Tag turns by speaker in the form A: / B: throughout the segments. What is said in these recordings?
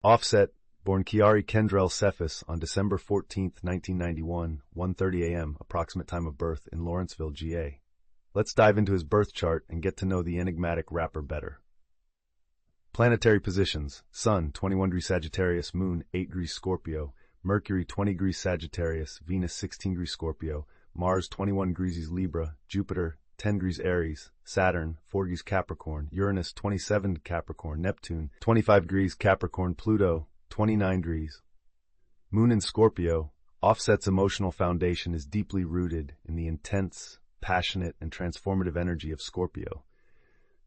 A: Offset, born Chiari Kendrell Cephas on December 14, 1991, 1:30 a.m., approximate time of birth in Lawrenceville, GA. Let's dive into his birth chart and get to know the enigmatic rapper better. Planetary positions: Sun, 21 degrees Sagittarius, Moon, 8 degrees Scorpio, Mercury, 20 degrees Sagittarius, Venus, 16 degrees Scorpio, Mars, 21 degrees Libra, Jupiter, 10 degrees Aries, Saturn, 4 degrees Capricorn, Uranus, 27 Capricorn, Neptune, 25 degrees Capricorn, Pluto, 29 degrees. Moon in Scorpio. Offset's emotional foundation is deeply rooted in the intense, passionate, and transformative energy of Scorpio.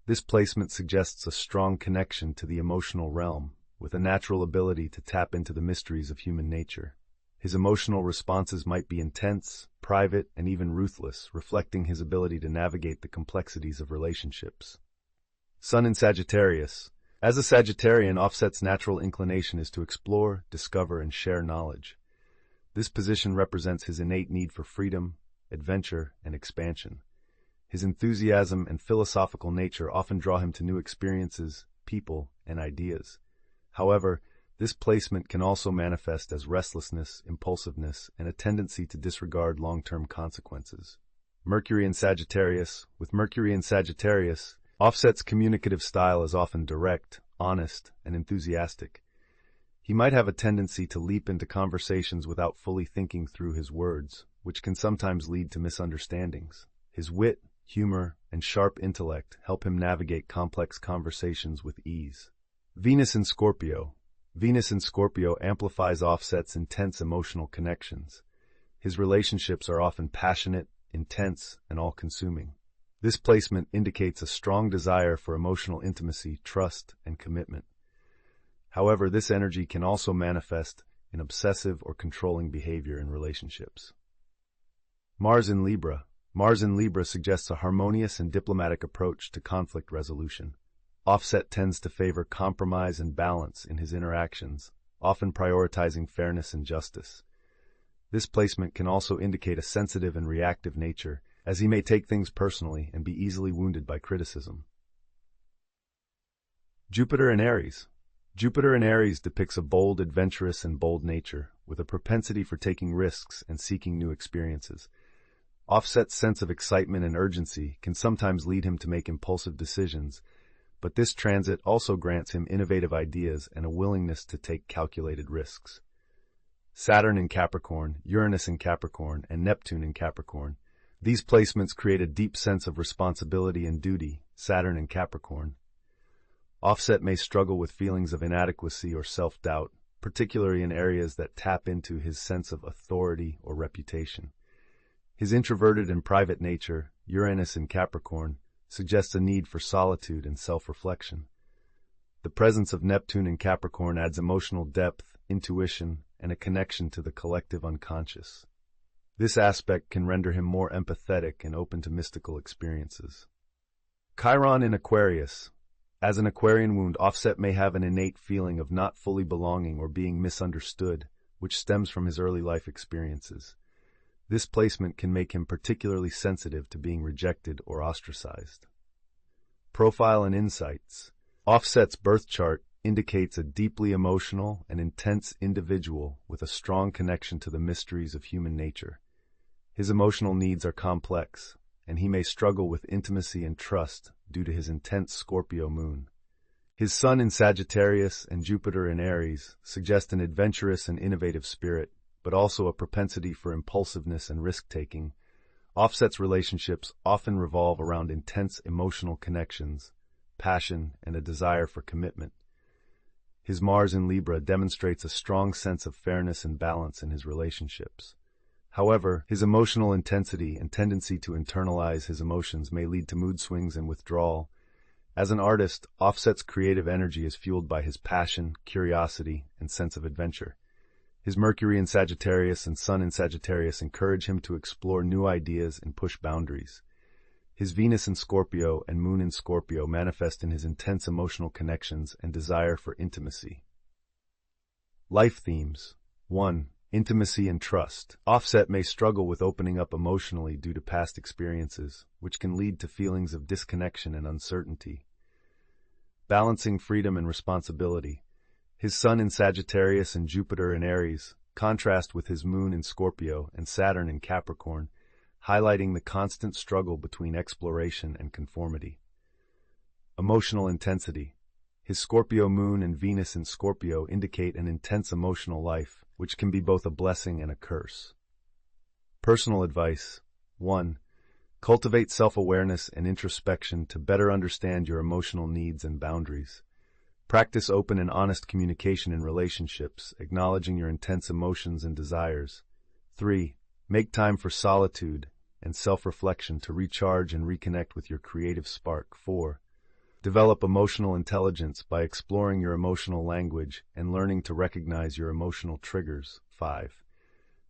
A: This placement suggests a strong connection to the emotional realm, with a natural ability to tap into the mysteries of human nature. His emotional responses might be intense, private, and even ruthless, reflecting his ability to navigate the complexities of relationships. Sun in Sagittarius. As a Sagittarian, Offset's natural inclination is to explore, discover, and share knowledge. This position represents his innate need for freedom, adventure, and expansion. His enthusiasm and philosophical nature often draw him to new experiences, people, and ideas. However, this placement can also manifest as restlessness, impulsiveness, and a tendency to disregard long-term consequences. Mercury in Sagittarius. With Mercury in Sagittarius, Offset's communicative style is often direct, honest, and enthusiastic. He might have a tendency to leap into conversations without fully thinking through his words, which can sometimes lead to misunderstandings. His wit, humor, and sharp intellect help him navigate complex conversations with ease. Venus in Scorpio. Venus in Scorpio amplifies Offset's intense emotional connections. His relationships are often passionate, intense, and all-consuming. This placement indicates a strong desire for emotional intimacy, trust, and commitment. However, this energy can also manifest in obsessive or controlling behavior in relationships. Mars in Libra. Mars in Libra suggests a harmonious and diplomatic approach to conflict resolution. Offset tends to favor compromise and balance in his interactions, often prioritizing fairness and justice. This placement can also indicate a sensitive and reactive nature, as he may take things personally and be easily wounded by criticism. Jupiter in Aries. Jupiter in Aries depicts a bold, adventurous, and bold nature, with a propensity for taking risks and seeking new experiences. Offset's sense of excitement and urgency can sometimes lead him to make impulsive decisions, but this transit also grants him innovative ideas and a willingness to take calculated risks. Saturn in Capricorn, Uranus in Capricorn, and Neptune in Capricorn. These placements create a deep sense of responsibility and duty. Saturn in Capricorn. Offset may struggle with feelings of inadequacy or self-doubt, particularly in areas that tap into his sense of authority or reputation. His introverted and private nature, Uranus in Capricorn, suggests a need for solitude and self-reflection. The presence of Neptune in Capricorn adds emotional depth, intuition, and a connection to the collective unconscious. This aspect can render him more empathetic and open to mystical experiences. Chiron in Aquarius. As an Aquarian wound, Offset may have an innate feeling of not fully belonging or being misunderstood, which stems from his early life experiences. This placement can make him particularly sensitive to being rejected or ostracized. Profile and insights. Offset's birth chart indicates a deeply emotional and intense individual with a strong connection to the mysteries of human nature. His emotional needs are complex, and he may struggle with intimacy and trust due to his intense Scorpio moon. His Sun in Sagittarius and Jupiter in Aries suggest an adventurous and innovative spirit, but also a propensity for impulsiveness and risk-taking. Offset's relationships often revolve around intense emotional connections, passion, and a desire for commitment. His Mars in Libra demonstrates a strong sense of fairness and balance in his relationships. However, his emotional intensity and tendency to internalize his emotions may lead to mood swings and withdrawal. As an artist, Offset's creative energy is fueled by his passion, curiosity, and sense of adventure. His Mercury in Sagittarius and Sun in Sagittarius encourage him to explore new ideas and push boundaries. His Venus in Scorpio and Moon in Scorpio manifest in his intense emotional connections and desire for intimacy. Life themes. 1. Intimacy and trust. Offset may struggle with opening up emotionally due to past experiences, which can lead to feelings of disconnection and uncertainty. Balancing freedom and responsibility. His Sun in Sagittarius and Jupiter in Aries contrast with his Moon in Scorpio and Saturn in Capricorn, highlighting the constant struggle between exploration and conformity. Emotional intensity. His Scorpio Moon and Venus in Scorpio indicate an intense emotional life, which can be both a blessing and a curse. Personal advice. 1. Cultivate self-awareness and introspection to better understand your emotional needs and boundaries. Practice open and honest communication in relationships, acknowledging your intense emotions and desires. 3. Make time for solitude and self-reflection to recharge and reconnect with your creative spark. 4. Develop emotional intelligence by exploring your emotional language and learning to recognize your emotional triggers. 5.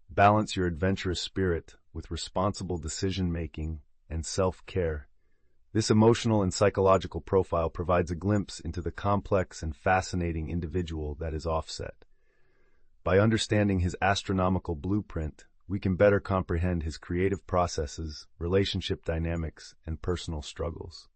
A: Balance your adventurous spirit with responsible decision-making and self-care. This emotional and psychological profile provides a glimpse into the complex and fascinating individual that is Offset. By understanding his astronomical blueprint, we can better comprehend his creative processes, relationship dynamics, and personal struggles.